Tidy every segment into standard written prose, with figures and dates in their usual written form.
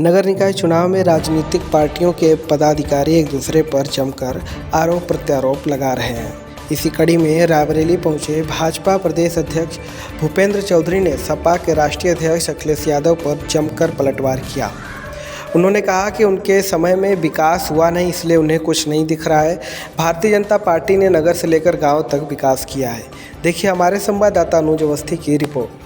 नगर निकाय चुनाव में राजनीतिक पार्टियों के पदाधिकारी एक दूसरे पर जमकर आरोप प्रत्यारोप लगा रहे हैं। इसी कड़ी में रायबरेली पहुंचे भाजपा प्रदेश अध्यक्ष भूपेंद्र चौधरी ने सपा के राष्ट्रीय अध्यक्ष अखिलेश यादव पर जमकर पलटवार किया। उन्होंने कहा कि उनके समय में विकास हुआ नहीं, इसलिए उन्हें कुछ नहीं दिख रहा है। भारतीय जनता पार्टी ने नगर से लेकर गाँव तक विकास किया है। देखिए हमारे संवाददाता अनुज अवस्थी की रिपोर्ट।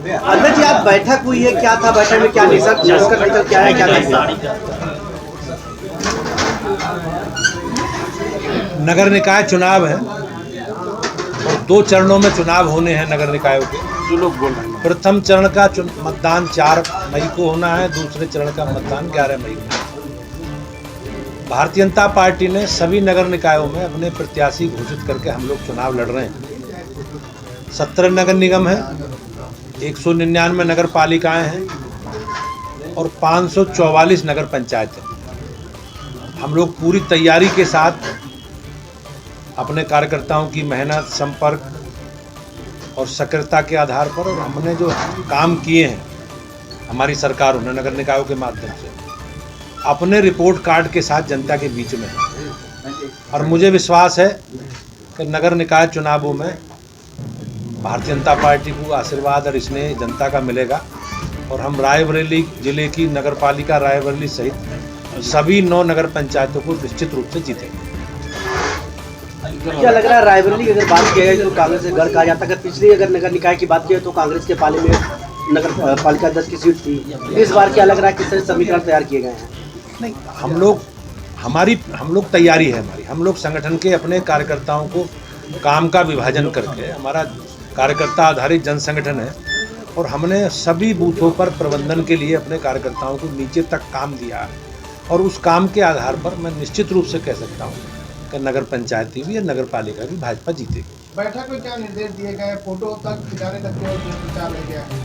अध्यक्ष जी, आज बैठक हुई है, क्या था बैठक में, क्या निष्कर्ष निकल क्या है, क्या नगर निकाय चुनाव है और 2 चरणों में चुनाव होने हैं नगर निकायों के। जो लोग बोल रहे हैं, प्रथम चरण का मतदान 4 मई को होना है, दूसरे चरण का मतदान 11 मई को। भारतीय जनता पार्टी ने सभी नगर निकायों में अपने प्रत्याशी घोषित करके हम लोग चुनाव लड़ रहे हैं। 17 नगर निगम है, 199 नगर पालिकाएँ हैं और 544 नगर पंचायत हैं। हम लोग पूरी तैयारी के साथ अपने कार्यकर्ताओं की मेहनत, संपर्क और सक्रियता के आधार पर और हमने जो काम किए हैं हमारी सरकारों ने नगर निकायों के माध्यम से अपने रिपोर्ट कार्ड के साथ जनता के बीच में है। और मुझे विश्वास है कि नगर निकाय चुनावों में भारतीय जनता पार्टी को आशीर्वाद और स्नेह जनता का मिलेगा और हम रायबरेली जिले की नगर पालिका रायबरेली सहित सभी 9 नगर पंचायतों को निश्चित रूप से जीतेंगे। क्या लग रहा है, रायबरेली की अगर बात किया जाए तो कांग्रेस से गढ़ कहा जाता है, पिछली अगर नगर निकाय की बात की तो कांग्रेस के पाले में नगर पालिका 10 की सीट थी। इस बार क्या लग रहा है, किस तरह समीकरण तैयार किए गए हैं? नहीं, हम लोग तैयारी है हमारी। हम लोग संगठन के अपने कार्यकर्ताओं को काम का विभाजन करके, हमारा कार्यकर्ता आधारित जन संगठन है और हमने सभी बूथों पर प्रबंधन के लिए अपने कार्यकर्ताओं को नीचे तक काम दिया और उस काम के आधार पर मैं निश्चित रूप से कह सकता हूँ कि नगर पंचायती भी या नगर पालिका भी भाजपा जीतेगी। बैठक में क्या निर्देश दिए गए, फोटो तक खिंचाने तक केवल प्रचार रह गया है?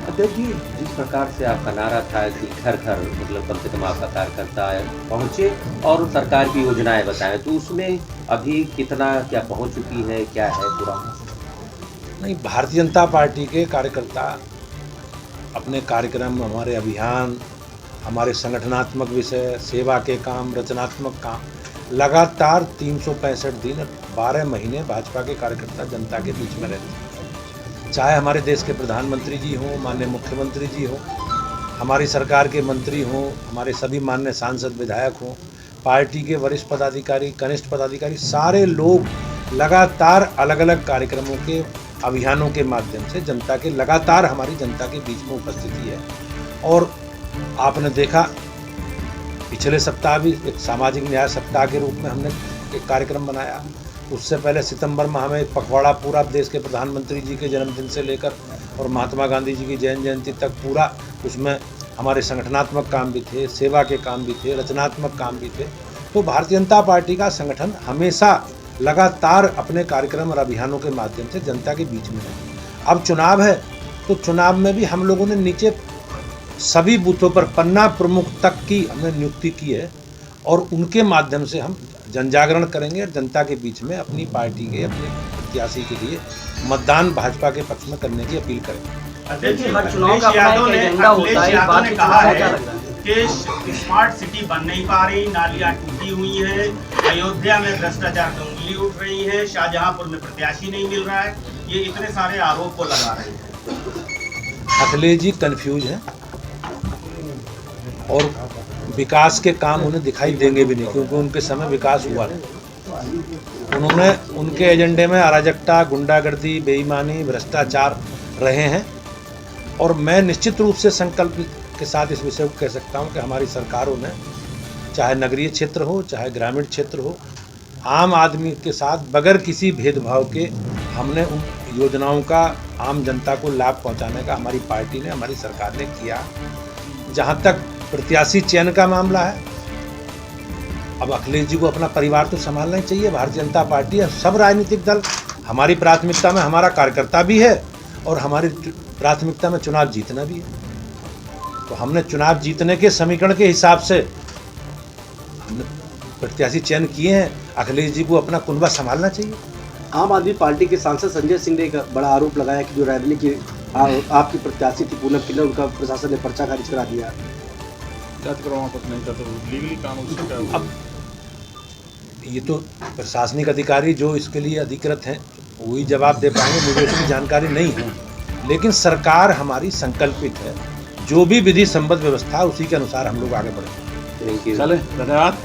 अध्यक्ष जी, जिस प्रकार से आपका नारा था कि घर घर मतलब कम से कम आपका कार्यकर्ता पहुँचे और सरकार की योजनाएं बताएं, तो उसमें अभी कितना क्या पहुँच चुकी है, क्या है पूरा? नहीं, भारतीय जनता पार्टी के कार्यकर्ता अपने कार्यक्रम, हमारे अभियान, हमारे संगठनात्मक विषय, सेवा के काम, रचनात्मक काम लगातार 365 दिन 12 महीने भाजपा के कार्यकर्ता जनता के बीच में रहते हैं। चाहे हमारे देश के प्रधानमंत्री जी हों, माननीय मुख्यमंत्री जी हों, हमारी सरकार के मंत्री हों, हमारे सभी माननीय सांसद विधायक हों, पार्टी के वरिष्ठ पदाधिकारी, कनिष्ठ पदाधिकारी, सारे लोग लगातार अलग अलग कार्यक्रमों के अभियानों के माध्यम से जनता के लगातार हमारी जनता के बीच में उपस्थिति है। और आपने देखा पिछले सप्ताह भी एक सामाजिक न्याय सप्ताह के रूप में हमने एक कार्यक्रम बनाया। उससे पहले सितंबर माह में एक पखवाड़ा पूरा देश के प्रधानमंत्री जी के जन्मदिन से लेकर और महात्मा गांधी जी की जयंती तक पूरा, उसमें हमारे संगठनात्मक काम भी थे, सेवा के काम भी थे, रचनात्मक काम भी थे। तो भारतीय जनता पार्टी का संगठन हमेशा लगातार अपने कार्यक्रम और अभियानों के माध्यम से जनता के बीच में है। अब चुनाव है तो चुनाव में भी हम लोगों ने नीचे सभी बूथों पर पन्ना प्रमुख तक की हमने नियुक्ति की है और उनके माध्यम से हम जनजागरण करेंगे और जनता के बीच में अपनी पार्टी के, अपने प्रत्याशी के लिए मतदान भाजपा के पक्ष में करने की अपील करेंगे। अध्यक्ष यादव ने कहा है कि स्मार्ट सिटी बन नहीं पा रही, नालियां टूटी हुई हैं, अयोध्या में भ्रष्टाचार की उंगली उठ रही है, शाहजहांपुर में प्रत्याशी नहीं मिल रहा है, ये इतने सारे आरोप को लगा रहे हैं। अखिलेश जी कंफ्यूज हैं और विकास के काम उन्हें दिखाई देंगे भी नहीं, क्योंकि उनके समय विकास हुआ नहीं। उन्होंने उनके एजेंडे में अराजकता, गुंडागर्दी, बेईमानी, भ्रष्टाचार रहे हैं और मैं निश्चित रूप से संकल्प के साथ इस विषय को कह सकता हूं कि हमारी सरकारों ने, चाहे नगरीय क्षेत्र हो, चाहे ग्रामीण क्षेत्र हो, आम आदमी के साथ बगैर किसी भेदभाव के हमने उन योजनाओं का आम जनता को लाभ पहुंचाने का हमारी पार्टी ने, हमारी सरकार ने किया। जहां तक प्रत्याशी चयन का मामला है, अब अखिलेश जी को अपना परिवार तो संभालना ही चाहिए। भारतीय जनता पार्टी है, सब राजनीतिक दल, हमारी प्राथमिकता में हमारा कार्यकर्ता भी है और हमारी प्राथमिकता में चुनाव जीतना भी है। तो हमने चुनाव जीतने के समीकरण के हिसाब से हमने प्रत्याशी चयन किए हैं, अखिलेश जी को अपना कुनबा संभालना चाहिए। आम आदमी पार्टी के सांसद संजय सिंह ने एक बड़ा आरोप लगाया कि जो रायबरेली की आपकी प्रत्याशी थी पूनम किन्नर, उनका प्रशासन ने पर्चा खारिज करा दिया। अब ये तो प्रशासनिक अधिकारी जो इसके लिए अधिकृत हैं वही जवाब दे पाएंगे, मुझे इसकी जानकारी नहीं है। लेकिन सरकार हमारी संकल्पित है, जो भी विधि संबद्ध व्यवस्था उसी के अनुसार हम लोग आगे बढ़ेंगे। Thank you. चले, धन्यवाद।